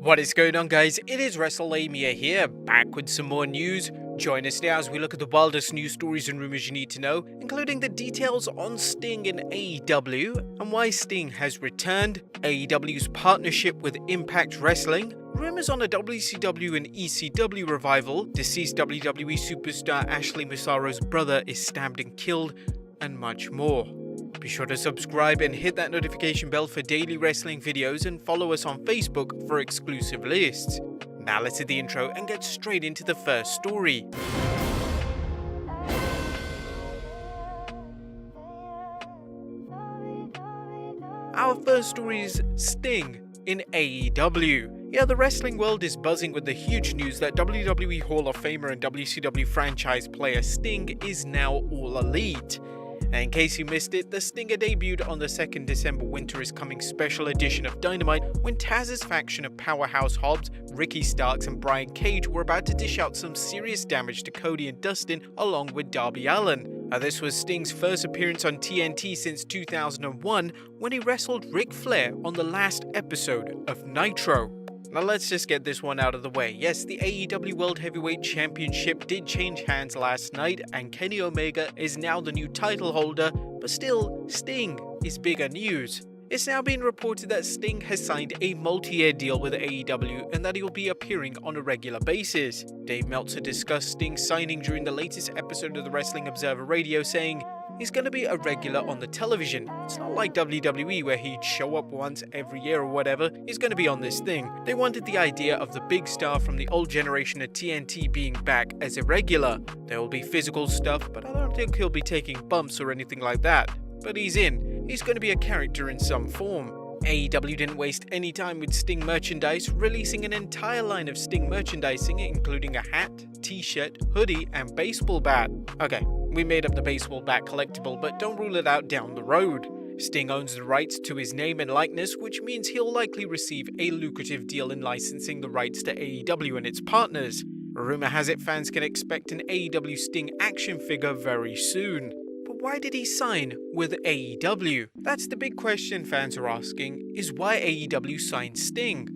What is going on, guys? It is Wrestlelamia here, back with some more news. Join us now as we look at the wildest news stories and rumors you need to know, including the details on Sting in AEW and why Sting has returned, AEW's partnership with Impact Wrestling, rumors on a WCW and ECW revival, deceased WWE superstar Ashley Massaro's brother is stabbed and killed, and much more. Be sure to subscribe and hit that notification bell for daily wrestling videos and follow us on Facebook for exclusive lists. Now let's hit the intro and get straight into the first story. Our first story is Sting in AEW. Yeah, the wrestling world is buzzing with the huge news that WWE Hall of Famer and WCW franchise player Sting is now All Elite. And in case you missed it, the Stinger debuted on the 2nd December Winter is Coming special edition of Dynamite when Taz's faction of Powerhouse Hobbs, Ricky Starks and Brian Cage were about to dish out some serious damage to Cody and Dustin along with Darby Allin. This was Sting's first appearance on TNT since 2001 when he wrestled Ric Flair on the last episode of Nitro. Now let's just get this one out of the way. Yes, the AEW World Heavyweight Championship did change hands last night and Kenny Omega is now the new title holder, but still, Sting is bigger news. It's now being reported that Sting has signed a multi-year deal with AEW and that he will be appearing on a regular basis. Dave Meltzer discussed Sting's signing during the latest episode of the Wrestling Observer Radio, saying, "He's going to be a regular on the television. It's not like WWE where he'd show up once every year or whatever. He's going to be on this thing." They wanted the idea of the big star from the old generation of TNT being back as a regular. There will be physical stuff, but I don't think he'll be taking bumps or anything like that. But he's in. He's going to be a character in some form. AEW didn't waste any time with Sting merchandise, releasing an entire line of Sting merchandising, including a hat, t-shirt, hoodie, and baseball bat. Okay, we made up the baseball bat collectible, but don't rule it out down the road. Sting owns the rights to his name and likeness, which means he'll likely receive a lucrative deal in licensing the rights to AEW and its partners. Rumor has it fans can expect an AEW Sting action figure very soon. But why did he sign with AEW? That's the big question fans are asking, is why AEW signed Sting.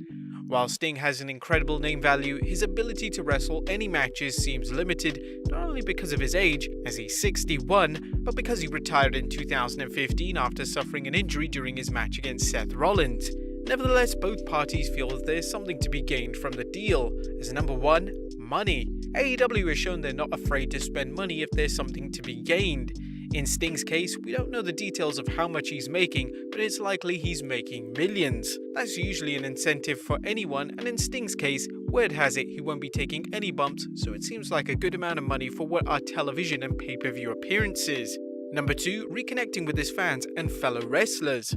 While Sting has an incredible name value, his ability to wrestle any matches seems limited, not only because of his age, as he's 61, but because he retired in 2015 after suffering an injury during his match against Seth Rollins. Nevertheless, both parties feel that there's something to be gained from the deal, as number one, money. AEW has shown they're not afraid to spend money if there's something to be gained. In Sting's case, we don't know the details of how much he's making, but it's likely he's making millions. That's usually an incentive for anyone, and in Sting's case, word has it he won't be taking any bumps, so it seems like a good amount of money for what are television and pay-per-view appearances. Number 2, reconnecting with his fans and fellow wrestlers.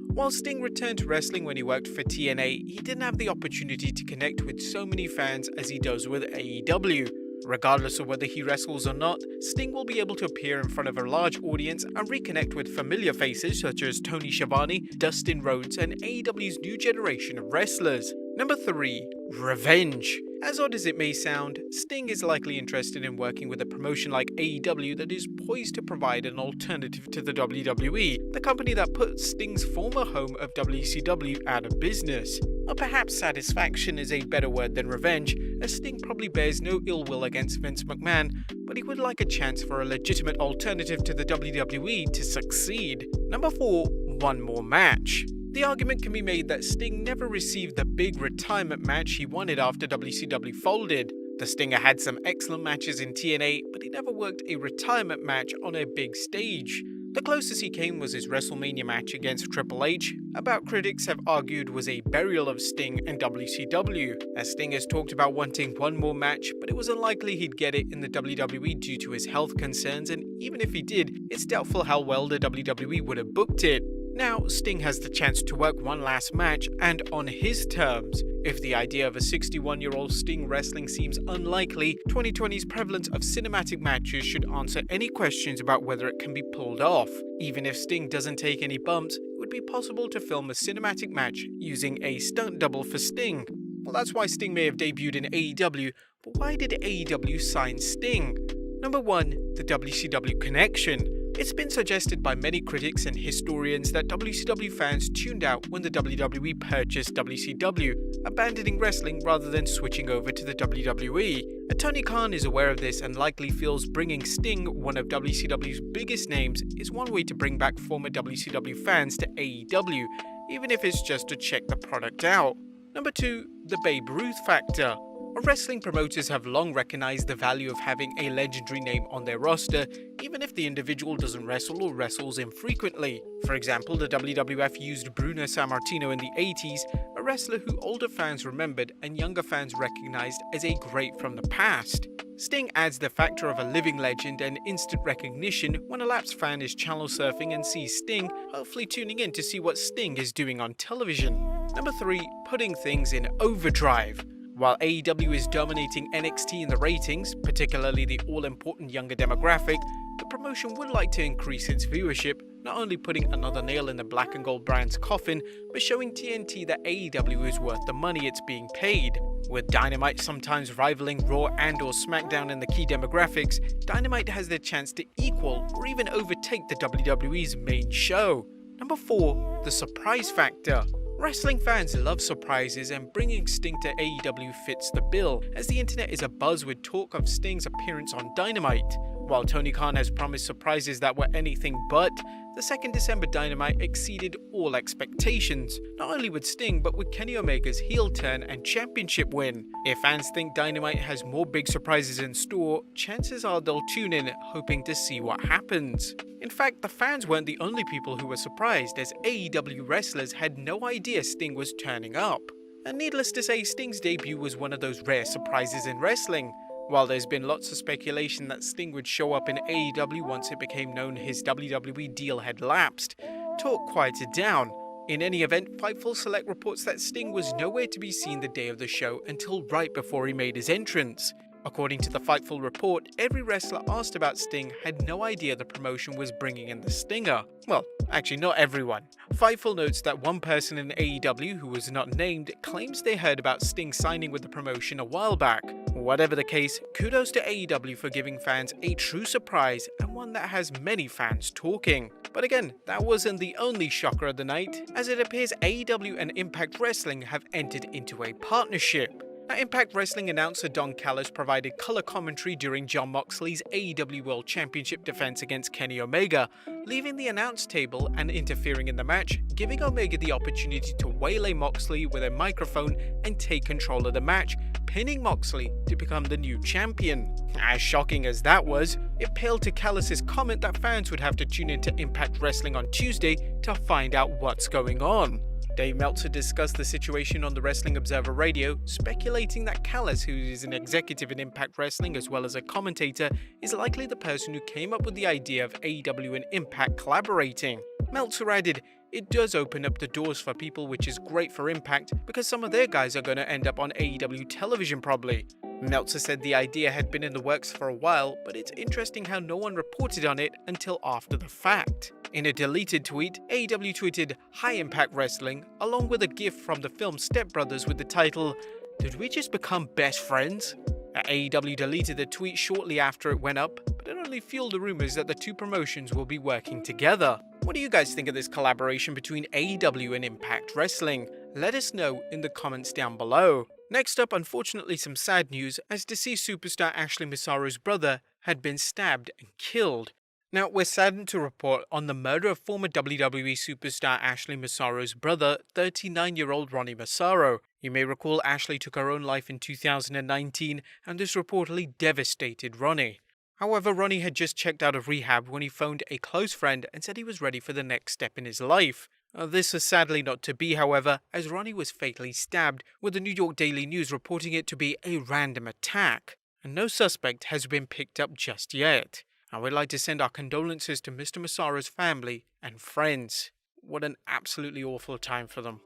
While Sting returned to wrestling when he worked for TNA, he didn't have the opportunity to connect with so many fans as he does with AEW. Regardless of whether he wrestles or not, Sting will be able to appear in front of a large audience and reconnect with familiar faces such as Tony Schiavone, Dustin Rhodes, and AEW's new generation of wrestlers. Number 3, revenge. As odd as it may sound, Sting is likely interested in working with a promotion like AEW that is poised to provide an alternative to the WWE, the company that put Sting's former home of WCW out of business. Or perhaps satisfaction is a better word than revenge, as Sting probably bears no ill will against Vince McMahon, but he would like a chance for a legitimate alternative to the WWE to succeed. Number 4, one more match. The argument can be made that Sting never received the big retirement match he wanted after WCW folded. The Stinger had some excellent matches in TNA, but he never worked a retirement match on a big stage. The closest he came was his Wrestlemania match against Triple H, about critics have argued was a burial of Sting and WCW, as Sting has talked about wanting one more match, but it was unlikely he'd get it in the WWE due to his health concerns, and even if he did, it's doubtful how well the WWE would have booked it. Now, Sting has the chance to work one last match, and on his terms. If the idea of a 61-year-old Sting wrestling seems unlikely, 2020's prevalence of cinematic matches should answer any questions about whether it can be pulled off. Even if Sting doesn't take any bumps, it would be possible to film a cinematic match using a stunt double for Sting. Well, that's why Sting may have debuted in AEW, but why did AEW sign Sting? Number 1, the WCW connection. It's been suggested by many critics and historians that WCW fans tuned out when the WWE purchased WCW, abandoning wrestling rather than switching over to the WWE. Tony Khan is aware of this and likely feels bringing Sting, one of WCW's biggest names, is one way to bring back former WCW fans to AEW, even if it's just to check the product out. Number 2. The Babe Ruth factor. Wrestling promoters have long recognized the value of having a legendary name on their roster, even if the individual doesn't wrestle or wrestles infrequently. For example, the WWF used Bruno Sammartino in the 80s, a wrestler who older fans remembered and younger fans recognized as a great from the past. Sting adds the factor of a living legend and instant recognition when a lapsed fan is channel surfing and sees Sting, hopefully tuning in to see what Sting is doing on television. Number 3. Putting things in overdrive. While AEW is dominating NXT in the ratings, particularly the all-important younger demographic, the promotion would like to increase its viewership, not only putting another nail in the black and gold brand's coffin, but showing TNT that AEW is worth the money it's being paid. With Dynamite sometimes rivaling Raw and/or SmackDown in the key demographics, Dynamite has the chance to equal or even overtake the WWE's main show. Number 4. The surprise factor. Wrestling fans love surprises, and bringing Sting to AEW fits the bill, as the internet is abuzz with talk of Sting's appearance on Dynamite. While Tony Khan has promised surprises that were anything but, the 2nd December Dynamite exceeded all expectations, not only with Sting but with Kenny Omega's heel turn and championship win. If fans think Dynamite has more big surprises in store, chances are they'll tune in hoping to see what happens. In fact, the fans weren't the only people who were surprised, as AEW wrestlers had no idea Sting was turning up. And needless to say, Sting's debut was one of those rare surprises in wrestling. While there's been lots of speculation that Sting would show up in AEW once it became known his WWE deal had lapsed, talk quieted down. In any event, Fightful Select reports that Sting was nowhere to be seen the day of the show until right before he made his entrance. According to the Fightful report, every wrestler asked about Sting had no idea the promotion was bringing in the Stinger. Well, actually not everyone. Fightful notes that one person in AEW, who was not named, claims they heard about Sting signing with the promotion a while back. Whatever the case, kudos to AEW for giving fans a true surprise and one that has many fans talking. But again, that wasn't the only shocker of the night, as it appears AEW and Impact Wrestling have entered into a partnership. Now, Impact Wrestling announcer Don Callis provided color commentary during Jon Moxley's AEW World Championship defense against Kenny Omega, leaving the announce table and interfering in the match, giving Omega the opportunity to waylay Moxley with a microphone and take control of the match, pinning Moxley to become the new champion. As shocking as that was, it paled to Callis' comment that fans would have to tune into Impact Wrestling on Tuesday to find out what's going on. Dave Meltzer discussed the situation on the Wrestling Observer Radio, speculating that Callis, who is an executive in Impact Wrestling as well as a commentator, is likely the person who came up with the idea of AEW and Impact collaborating. Meltzer added, "It does open up the doors for people, which is great for Impact, because some of their guys are going to end up on AEW television probably." Meltzer said the idea had been in the works for a while, but it's interesting how no one reported on it until after the fact. In a deleted tweet, AEW tweeted, "Hi Impact Wrestling," along with a gif from the film Step Brothers with the title, "Did we just become best friends?" AEW deleted the tweet shortly after it went up, but it only fueled the rumors that the two promotions will be working together. What do you guys think of this collaboration between AEW and Impact Wrestling? Let us know in the comments down below. Next up, unfortunately some sad news, as deceased superstar Ashley Massaro's brother had been stabbed and killed. Now, we're saddened to report on the murder of former WWE superstar Ashley Massaro's brother, 39-year-old Ronnie Massaro. You may recall Ashley took her own life in 2019, and this reportedly devastated Ronnie. However, Ronnie had just checked out of rehab when he phoned a close friend and said he was ready for the next step in his life. This was sadly not to be, however, as Ronnie was fatally stabbed, with the New York Daily News reporting it to be a random attack, and no suspect has been picked up just yet. I would like to send our condolences to Mr. Massaro's family and friends. What an absolutely awful time for them.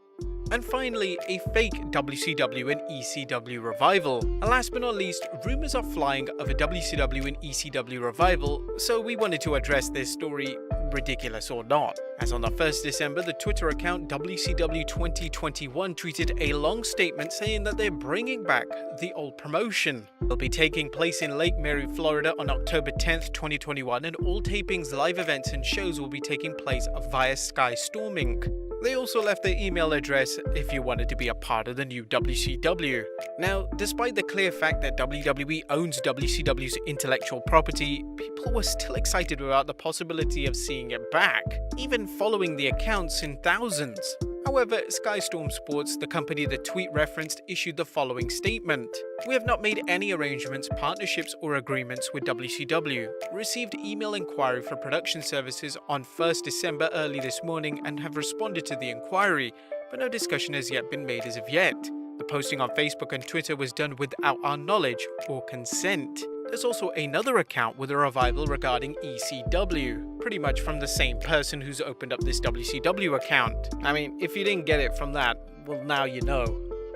And finally, a fake WCW and ECW revival. And last but not least, rumors are flying of a WCW and ECW revival, so we wanted to address this story ridiculous or not. As on the 1st December, the Twitter account WCW 2021 tweeted a long statement saying that they're bringing back the old promotion. It'll be taking place in Lake Mary, Florida on October 10th, 2021, and all tapings, live events, and shows will be taking place via Sky Storm Inc. They also left their email address if you wanted to be a part of the new WCW. Now, despite the clear fact that WWE owns WCW's intellectual property, people were still excited about the possibility of seeing it back, even following the accounts in thousands. However, Sky Storm Sports, the company the tweet referenced, issued the following statement. "We have not made any arrangements, partnerships, or agreements with WCW. Received email inquiry for production services on 1st December early this morning and have responded to the inquiry, but no discussion has yet been made as of yet. The posting on Facebook and Twitter was done without our knowledge or consent." There's also another account with a revival regarding ECW, pretty much from the same person who's opened up this WCW account. I mean, if you didn't get it from that, well, now you know.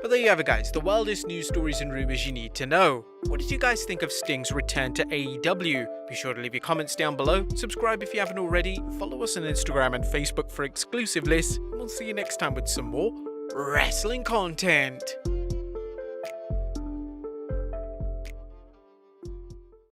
But there you have it, guys, the wildest news stories and rumors you need to know. What did you guys think of Sting's return to AEW? Be sure to leave your comments down below, subscribe if you haven't already, follow us on Instagram and Facebook for exclusive lists, and we'll see you next time with some more wrestling content.